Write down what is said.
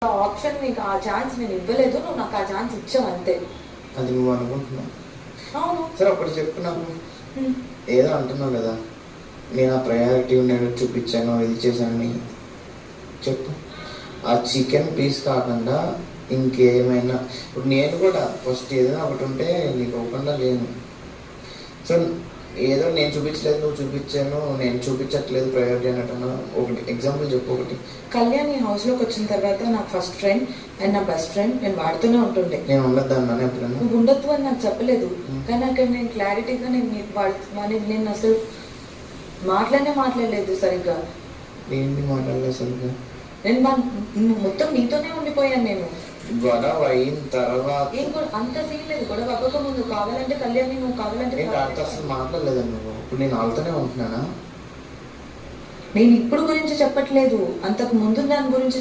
Option నీకు ఆ chance నేను ఇవ్వలేదు, నువ్వు నాకు ఆ ఛాన్స్ ఇచ్చావు అంతే. అది నువ్వు అనుకుంటున్నావు. అవును సరే ఒకటి చెప్పు నాకు. ఏదో అంటున్నావు కదా, నేను ఆ ప్రయారిటీ నేను చూపించాను, ఇది చేశానని చెప్పు. ఆ చికెన్ పీస్ కాకుండా ఇంకేమైనా, ఇప్పుడు నేను కూడా ఫస్ట్ ఏదైనా ఒకటి ఉంటే నీకు అవ్వకుండా లేను. సో ఏదో నేను చూపించలేదు, నువ్వు చూపించాను, నేను చూపించట్లేదు ప్రయారిటీ అన్నట్టు. ఒకటి ఎగ్జాంపుల్ చెప్పు ఒకటి. కళ్యాణ్ ఈ హౌస్లోకి వచ్చిన తర్వాత నా ఫస్ట్ ఫ్రెండ్ అండ్ నా బెస్ట్ ఫ్రెండ్, నేను వాడుతూనే ఉంటుండే. నేను ఉండద్దు అన్నాను ఎప్పుడైనా? నువ్వు ఉండొద్దు అని నాకు చెప్పలేదు, కానీ అక్కడ నేను క్లారిటీగా నేను అసలు మాట్లాడలేదు సరిగ్గా. ఏంటి మాట్లాడలేదు సరిగ్గా? నేను మొత్తం నీతోనే ఉండిపోయాను. నేను గొడవ అయిన తర్వాత అంత సీన్ లేదు. గొడవ అవ్వక ముందు కావాలంటే కళ్యాణ్, నువ్వు కావాలంటే అసలు మాట్లాడలేదు నువ్వు. ఇప్పుడు నేను వాళ్ళతోనే ఉంటున్నానా? నేను ఇప్పుడు గురించి చెప్పట్లేదు, అంతకు ముందు దాని గురించి